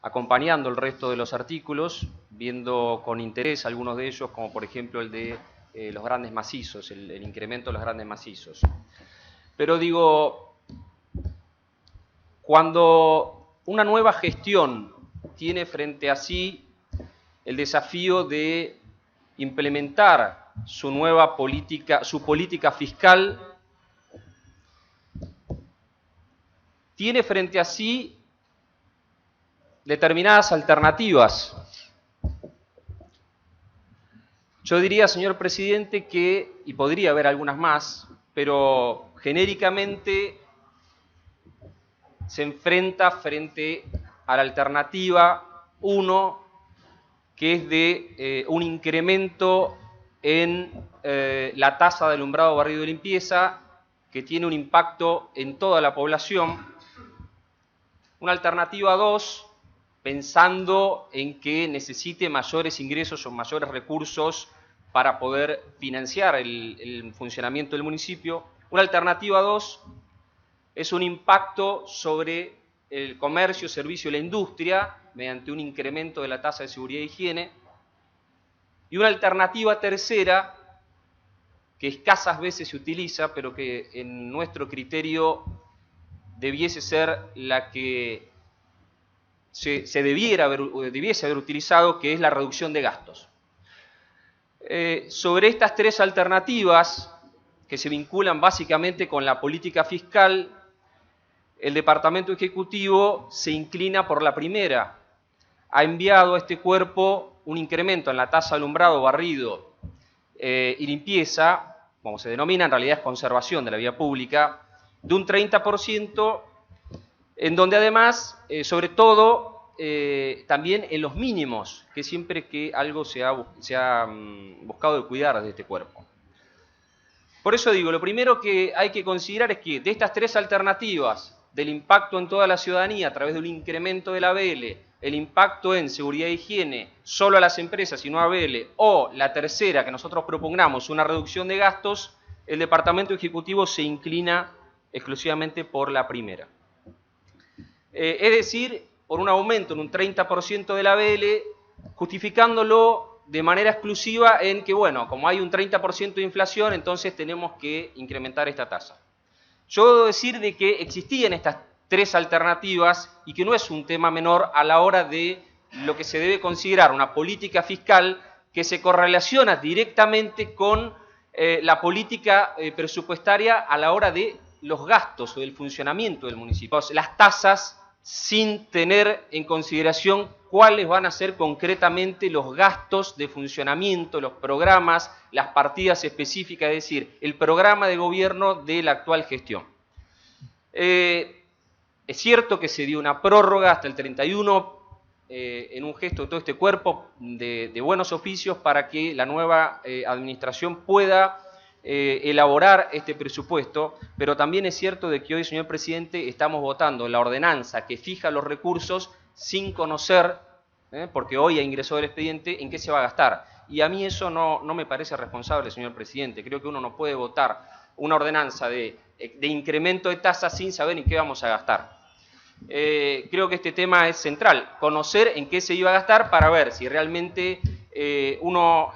acompañando el resto de los artículos, viendo con interés algunos de ellos, como por ejemplo el de los grandes macizos, el incremento de los grandes macizos. Pero digo, cuando una nueva gestión tiene frente a sí el desafío de implementar su nueva política, su política fiscal, tiene frente a sí determinadas alternativas. Yo diría, señor presidente, que, y podría haber algunas más, pero genéricamente se enfrenta frente a la alternativa 1, que es de un incremento en la tasa de alumbrado, barrido y limpieza, que tiene un impacto en toda la población. Una alternativa 2, pensando en que necesite mayores ingresos o mayores recursos para poder financiar el funcionamiento del municipio. Una alternativa 2 es un impacto sobre el comercio, servicio y la industria mediante un incremento de la tasa de seguridad e higiene. Y una alternativa tercera, que escasas veces se utiliza, pero que en nuestro criterio debiese ser la que debiese haber utilizado, que es la reducción de gastos. Sobre estas tres alternativas, que se vinculan básicamente con la política fiscal, el Departamento Ejecutivo se inclina por la primera. Ha enviado a este cuerpo un incremento en la tasa de alumbrado, barrido y limpieza, como se denomina, en realidad es conservación de la vía pública, de un 30%, en donde además, sobre todo, también en los mínimos, que siempre que algo se ha buscado de cuidar de este cuerpo. Por eso digo, lo primero que hay que considerar es que de estas tres alternativas, del impacto en toda la ciudadanía a través de un incremento del ABL, el impacto en seguridad e higiene solo a las empresas y no a ABL, o la tercera que nosotros propugnamos, una reducción de gastos, el Departamento Ejecutivo se inclina exclusivamente por la primera. Es decir, por un aumento en un 30% del ABL, justificándolo de manera exclusiva en que, bueno, como hay un 30% de inflación, entonces tenemos que incrementar esta tasa. Yo debo decir de que existían estas tres alternativas y que no es un tema menor a la hora de lo que se debe considerar una política fiscal que se correlaciona directamente con la política presupuestaria a la hora de los gastos o del funcionamiento del municipio. Las tasas sin tener en consideración cuáles van a ser concretamente los gastos de funcionamiento, los programas, las partidas específicas, es decir, el programa de gobierno de la actual gestión. Es cierto que se dio una prórroga hasta el 31 en un gesto de todo este cuerpo de buenos oficios para que la nueva administración pueda elaborar este presupuesto, pero también es cierto de que hoy, señor presidente, estamos votando la ordenanza que fija los recursos sin conocer, porque hoy ha ingresado el expediente, en qué se va a gastar. Y a mí eso no me parece responsable, señor presidente. Creo que uno no puede votar una ordenanza de incremento de tasas sin saber en qué vamos a gastar. Creo que este tema es central, conocer en qué se iba a gastar para ver si realmente uno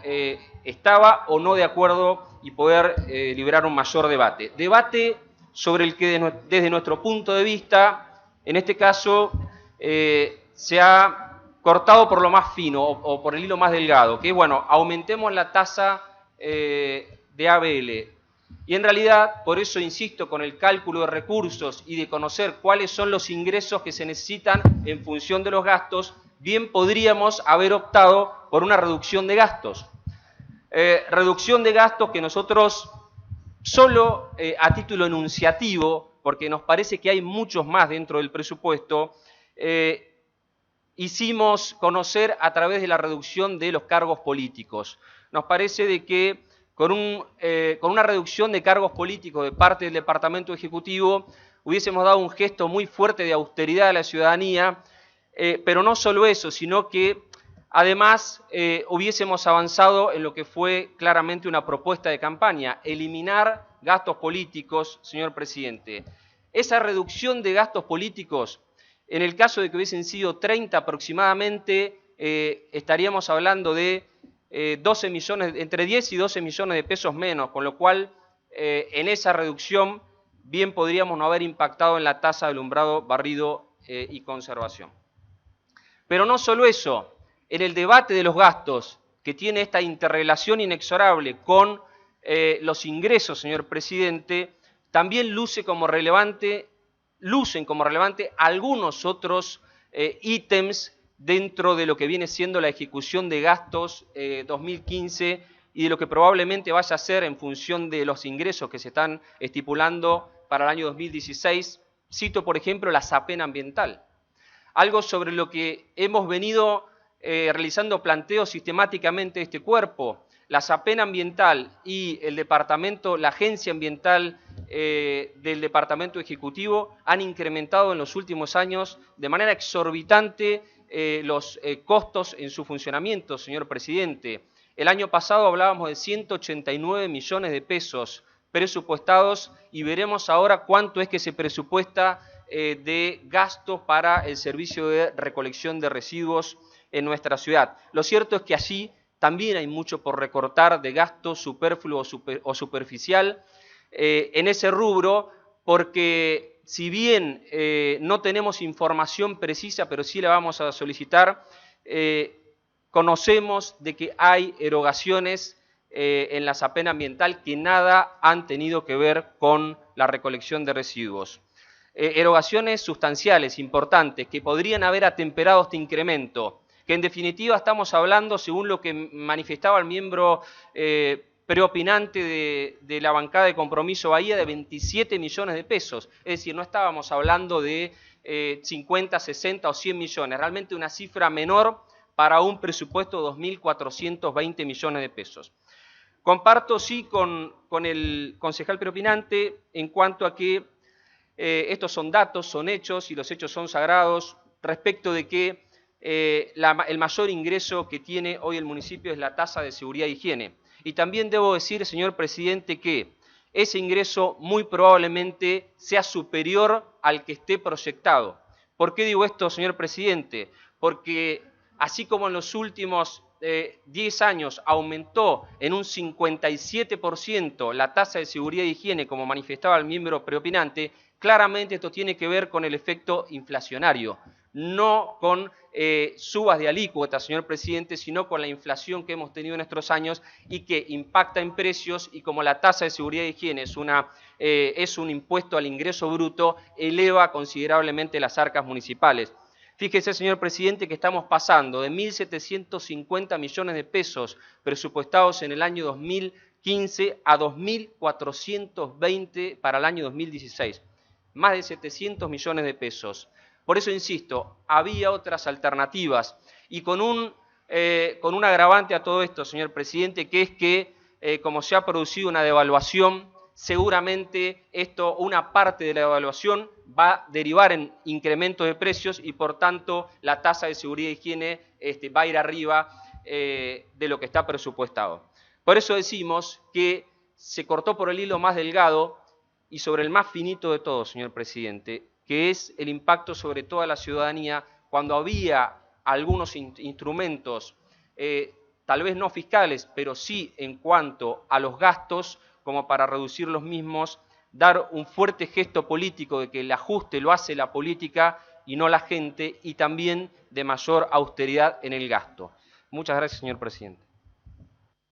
estaba o no de acuerdo y poder liberar un mayor debate. Debate sobre el que desde nuestro punto de vista, en este caso, se ha cortado por lo más fino o por el hilo más delgado, que es, bueno, aumentemos la tasa de ABL. Y en realidad, por eso insisto con el cálculo de recursos y de conocer cuáles son los ingresos que se necesitan en función de los gastos, bien podríamos haber optado por una reducción de gastos. Reducción de gastos que nosotros, solo a título enunciativo, porque nos parece que hay muchos más dentro del presupuesto, hicimos conocer a través de la reducción de los cargos políticos. Nos parece de que con una reducción de cargos políticos de parte del Departamento Ejecutivo hubiésemos dado un gesto muy fuerte de austeridad a la ciudadanía, pero no solo eso, sino que además hubiésemos avanzado en lo que fue claramente una propuesta de campaña, eliminar gastos políticos, señor presidente. Esa reducción de gastos políticos En el caso de que hubiesen sido 30 aproximadamente, estaríamos hablando de 12 millones, entre 10 y 12 millones de pesos menos, con lo cual en esa reducción bien podríamos no haber impactado en la tasa de alumbrado, barrido y conservación. Pero no solo eso, en el debate de los gastos, que tiene esta interrelación inexorable con los ingresos, señor presidente, también lucen como relevante algunos otros ítems dentro de lo que viene siendo la ejecución de gastos 2015 y de lo que probablemente vaya a ser en función de los ingresos que se están estipulando para el año 2016. Cito, por ejemplo, la SAPEN ambiental, algo sobre lo que hemos venido realizando planteos sistemáticamente de este cuerpo. La SAPEN ambiental y el departamento, la agencia ambiental del departamento ejecutivo han incrementado en los últimos años de manera exorbitante los costos en su funcionamiento, señor presidente. El año pasado hablábamos de 189 millones de pesos presupuestados y veremos ahora cuánto es que se presupuesta de gastos para el servicio de recolección de residuos en nuestra ciudad. Lo cierto es que allí también hay mucho por recortar de gasto superfluo o superficial en ese rubro, porque si bien no tenemos información precisa, pero sí la vamos a solicitar, conocemos de que hay erogaciones en la SAPEN ambiental que nada han tenido que ver con la recolección de residuos. Erogaciones sustanciales, importantes, que podrían haber atemperado este incremento, que en definitiva estamos hablando, según lo que manifestaba el miembro preopinante de la bancada de Compromiso Bahía, de 27 millones de pesos. Es decir, no estábamos hablando de 50, 60 o 100 millones, realmente una cifra menor para un presupuesto de 2.420 millones de pesos. Comparto sí con el concejal preopinante en cuanto a que estos son datos, son hechos y los hechos son sagrados respecto de que el mayor ingreso que tiene hoy el municipio es la tasa de seguridad e higiene. Y también debo decir, señor presidente, que ese ingreso muy probablemente sea superior al que esté proyectado. ¿Por qué digo esto, señor presidente? Porque así como en los últimos 10 años aumentó en un 57% la tasa de seguridad e higiene, como manifestaba el miembro preopinante, claramente esto tiene que ver con el efecto inflacionario, no con subas de alícuotas, señor presidente, sino con la inflación que hemos tenido en estos años y que impacta en precios, y como la tasa de seguridad e higiene es un impuesto al ingreso bruto, eleva considerablemente las arcas municipales. Fíjese, señor presidente, que estamos pasando de 1.750 millones de pesos presupuestados en el año 2015 a 2.420 para el año 2016. Más de 700 millones de pesos. Por eso insisto, había otras alternativas y con un agravante a todo esto, señor presidente, que es que como se ha producido una devaluación, seguramente una parte de la devaluación va a derivar en incremento de precios y por tanto la tasa de seguridad e higiene va a ir arriba de lo que está presupuestado. Por eso decimos que se cortó por el hilo más delgado y sobre el más finito de todos, señor presidente, que es el impacto sobre toda la ciudadanía cuando había algunos instrumentos, tal vez no fiscales, pero sí en cuanto a los gastos, como para reducir los mismos, dar un fuerte gesto político de que el ajuste lo hace la política y no la gente, y también de mayor austeridad en el gasto. Muchas gracias, señor presidente.